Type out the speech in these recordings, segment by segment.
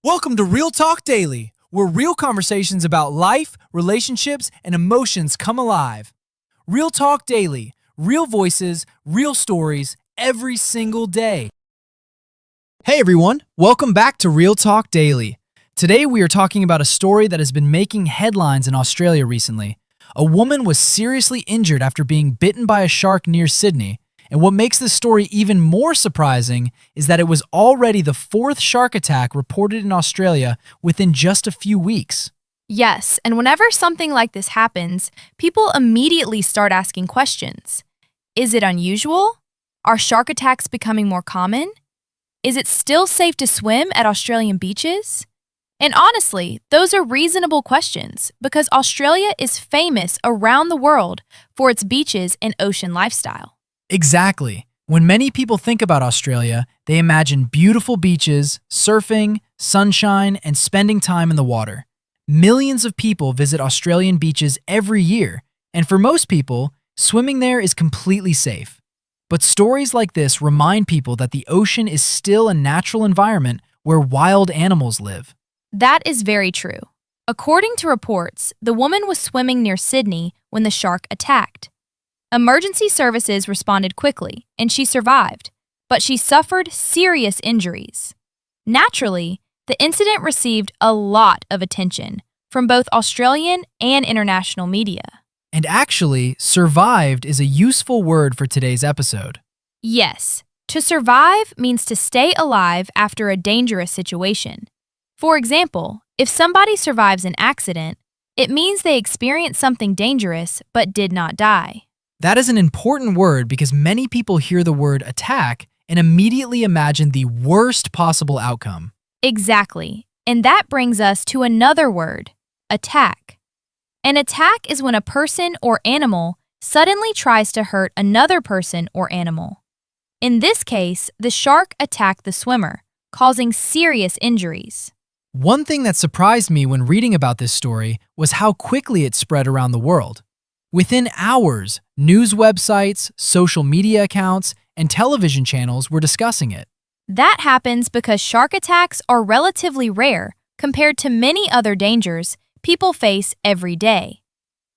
Welcome to Real Talk Daily, where real conversations about life, relationships, and emotions come alive. Real Talk Daily, real voices, real stories, every single day. Hey everyone, welcome back to Real Talk Daily. Today we are talking about a story that has been making headlines in Australia recently. A woman was seriously injured after being bitten by a shark near Sydney. And what makes this story even more surprising is that it was already the fourth shark attack reported in Australia within just a few weeks. Yes, and whenever something like this happens, people immediately start asking questions. Is it unusual? Are shark attacks becoming more common? Is it still safe to swim at Australian beaches? And honestly, those are reasonable questions because Australia is famous around the world for its beaches and ocean lifestyle. Exactly. When many people think about Australia, they imagine beautiful beaches, surfing, sunshine, and spending time in the water. Millions of people visit Australian beaches every year, and for most people, swimming there is completely safe. But stories like this remind people that the ocean is still a natural environment where wild animals live. That is very true. According to reports, the woman was swimming near Sydney when the shark attacked. Emergency services responded quickly, and she survived, but she suffered serious injuries. Naturally, the incident received a lot of attention from both Australian and international media. And actually, survived is a useful word for today's episode. Yes, to survive means to stay alive after a dangerous situation. For example, if somebody survives an accident, it means they experienced something dangerous but did not die. That is an important word because many people hear the word attack and immediately imagine the worst possible outcome. Exactly. And that brings us to another word, attack. An attack is when a person or animal suddenly tries to hurt another person or animal. In this case, the shark attacked the swimmer, causing serious injuries. One thing that surprised me when reading about this story was how quickly it spread around the world. Within hours, news websites, social media accounts, and television channels were discussing it. That happens because shark attacks are relatively rare compared to many other dangers people face every day.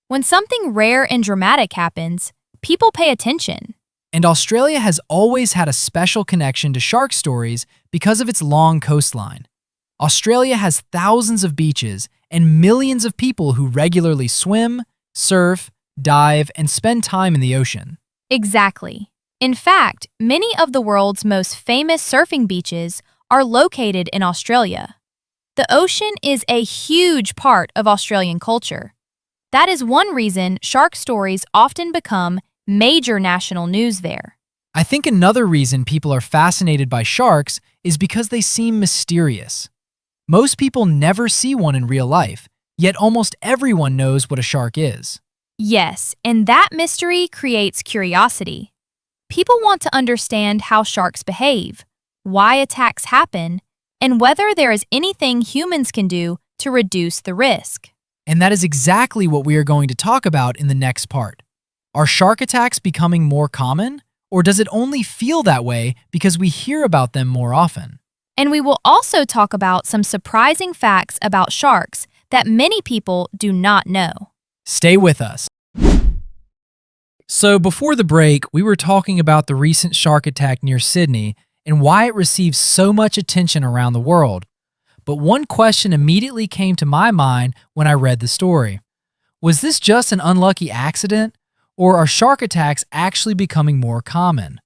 When something rare and dramatic happens, people pay attention. And Australia has always had a special connection to shark stories because of its long coastline. Australia has thousands of beaches and millions of people who regularly swim, surf, dive, and spend time in the ocean. Exactly. In fact, many of the world's most famous surfing beaches are located in Australia. The ocean is a huge part of Australian culture. That is one reason shark stories often become major national news there. I think another reason people are fascinated by sharks is because they seem mysterious. Most people never see one in real life, yet almost everyone knows what a shark is. Yes, and that mystery creates curiosity. People want to understand how sharks behave, why attacks happen, and whether there is anything humans can do to reduce the risk. And that is exactly what we are going to talk about in the next part. Are shark attacks becoming more common, or does it only feel that way because we hear about them more often? And we will also talk about some surprising facts about sharks that many people do not know. Stay with us. So before the break, we were talking about the recent shark attack near Sydney and why it received so much attention around the world. But one question immediately came to my mind when I read the story. Was this just an unlucky accident, or are shark attacks actually becoming more common?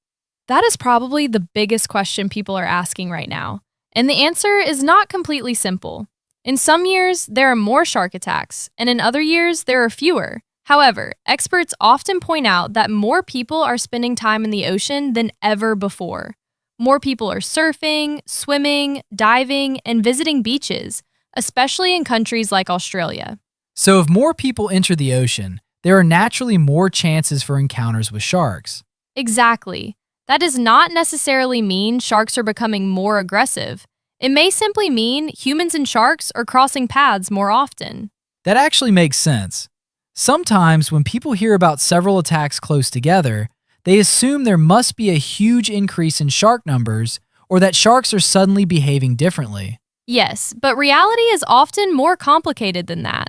That is probably the biggest question people are asking right now. And the answer is not completely simple. In some years, there are more shark attacks, and in other years, there are fewer. However, experts often point out that more people are spending time in the ocean than ever before. More people are surfing, swimming, diving, and visiting beaches, especially in countries like Australia. So if more people enter the ocean, there are naturally more chances for encounters with sharks. Exactly. That does not necessarily mean sharks are becoming more aggressive. It may simply mean humans and sharks are crossing paths more often. That actually makes sense. Sometimes when people hear about several attacks close together, they assume there must be a huge increase in shark numbers or that sharks are suddenly behaving differently. Yes, but reality is often more complicated than that.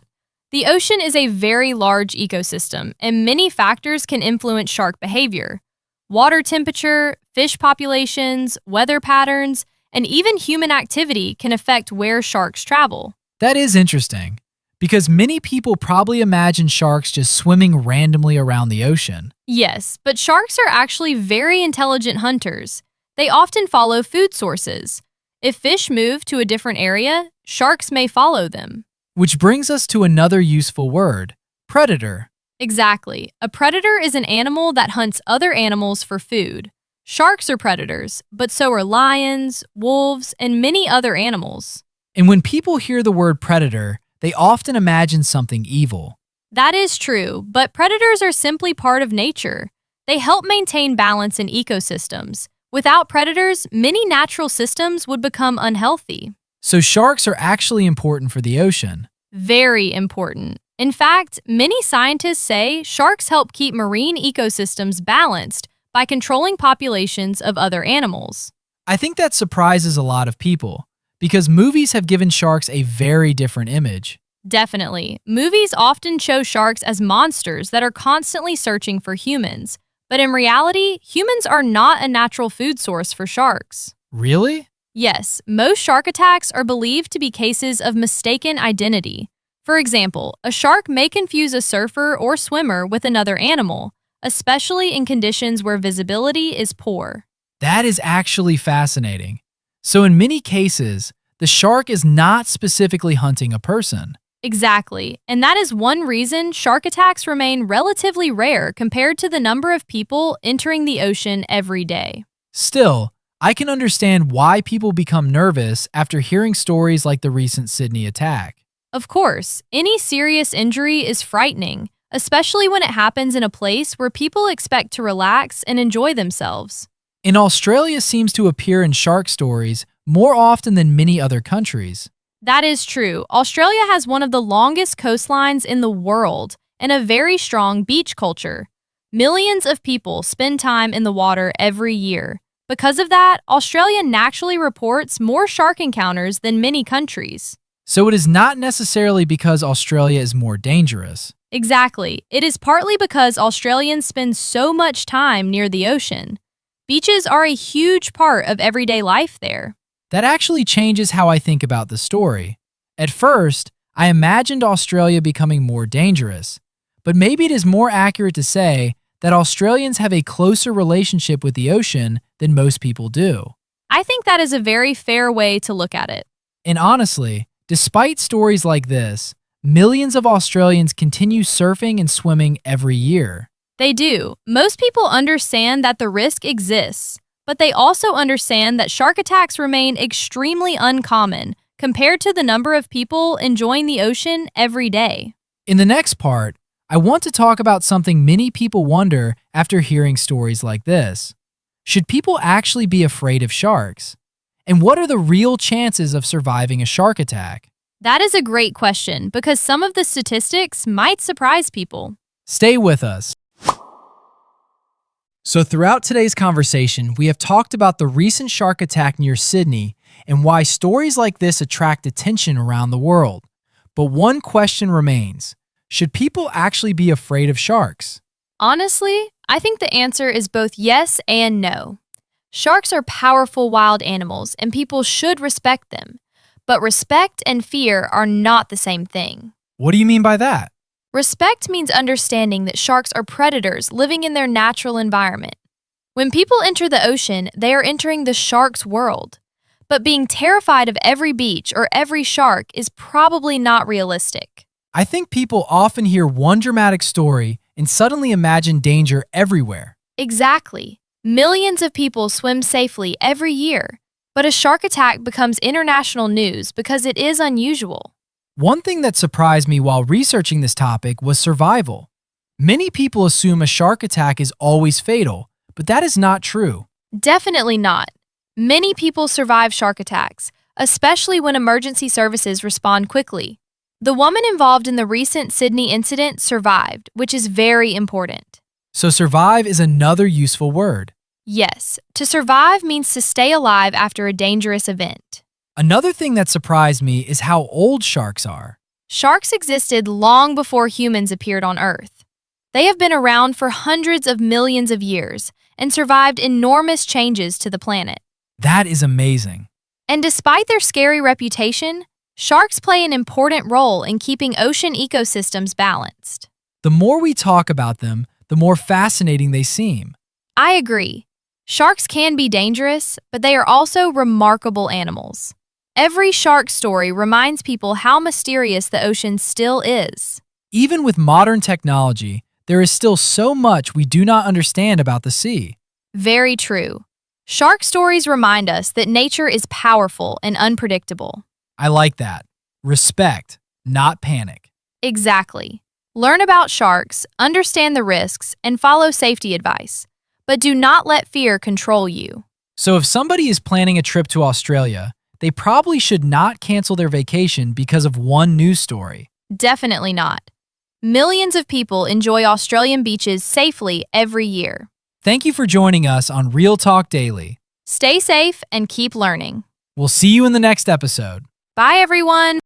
The ocean is a very large ecosystem, and many factors can influence shark behavior. Water temperature, fish populations, weather patterns, and even human activity can affect where sharks travel. That is interesting, because many people probably imagine sharks just swimming randomly around the ocean. Yes, but sharks are actually very intelligent hunters. They often follow food sources. If fish move to a different area, sharks may follow them. Which brings us to another useful word, predator. Exactly. A predator is an animal that hunts other animals for food. Sharks are predators, but so are lions, wolves, and many other animals. And when people hear the word predator, they often imagine something evil. That is true, but predators are simply part of nature. They help maintain balance in ecosystems. Without predators, many natural systems would become unhealthy. So sharks are actually important for the ocean. Very important. In fact, many scientists say sharks help keep marine ecosystems balanced by controlling populations of other animals. I think that surprises a lot of people, because movies have given sharks a very different image. Definitely. Movies often show sharks as monsters that are constantly searching for humans. But in reality, humans are not a natural food source for sharks. Really? Yes, most shark attacks are believed to be cases of mistaken identity. For example, a shark may confuse a surfer or swimmer with another animal, especially in conditions where visibility is poor. That is actually fascinating. So in many cases, the shark is not specifically hunting a person. Exactly, and that is one reason shark attacks remain relatively rare compared to the number of people entering the ocean every day. Still, I can understand why people become nervous after hearing stories like the recent Sydney attack. Of course, any serious injury is frightening, especially when it happens in a place where people expect to relax and enjoy themselves. And Australia seems to appear in shark stories more often than many other countries. That is true. Australia has one of the longest coastlines in the world and a very strong beach culture. Millions of people spend time in the water every year. Because of that, Australia naturally reports more shark encounters than many countries. So it is not necessarily because Australia is more dangerous. Exactly. It is partly because Australians spend so much time near the ocean. Beaches are a huge part of everyday life there. That actually changes how I think about the story. At first, I imagined Australia becoming more dangerous, but maybe it is more accurate to say that Australians have a closer relationship with the ocean than most people do. I think that is a very fair way to look at it. And honestly, despite stories like this, millions of Australians continue surfing and swimming every year. They do. Most people understand that the risk exists, but they also understand that shark attacks remain extremely uncommon compared to the number of people enjoying the ocean every day. In the next part, I want to talk about something many people wonder after hearing stories like this. Should people actually be afraid of sharks? And what are the real chances of surviving a shark attack? That is a great question because some of the statistics might surprise people. Stay with us. So throughout today's conversation, we have talked about the recent shark attack near Sydney and why stories like this attract attention around the world. But one question remains. Should people actually be afraid of sharks? Honestly, I think the answer is both yes and no. Sharks are powerful wild animals and people should respect them. But respect and fear are not the same thing. What do you mean by that? Respect means understanding that sharks are predators living in their natural environment. When people enter the ocean, they are entering the shark's world. But being terrified of every beach or every shark is probably not realistic. I think people often hear one dramatic story and suddenly imagine danger everywhere. Exactly. Millions of people swim safely every year, but a shark attack becomes international news because it is unusual. One thing that surprised me while researching this topic was survival. Many people assume a shark attack is always fatal, but that is not true. Definitely not. Many people survive shark attacks, especially when emergency services respond quickly. The woman involved in the recent Sydney incident survived, which is very important. So survive is another useful word. Yes, to survive means to stay alive after a dangerous event. Another thing that surprised me is how old sharks are. Sharks existed long before humans appeared on Earth. They have been around for hundreds of millions of years and survived enormous changes to the planet. That is amazing. And despite their scary reputation, sharks play an important role in keeping ocean ecosystems balanced. The more we talk about them, the more fascinating they seem. I agree. Sharks can be dangerous, but they are also remarkable animals. Every shark story reminds people how mysterious the ocean still is. Even with modern technology, there is still so much we do not understand about the sea. Very true. Shark stories remind us that nature is powerful and unpredictable. I like that. Respect, not panic. Exactly. Learn about sharks, understand the risks, and follow safety advice. But do not let fear control you. So if somebody is planning a trip to Australia, they probably should not cancel their vacation because of one news story. Definitely not. Millions of people enjoy Australian beaches safely every year. Thank you for joining us on Real Talk Daily. Stay safe and keep learning. We'll see you in the next episode. Bye, everyone.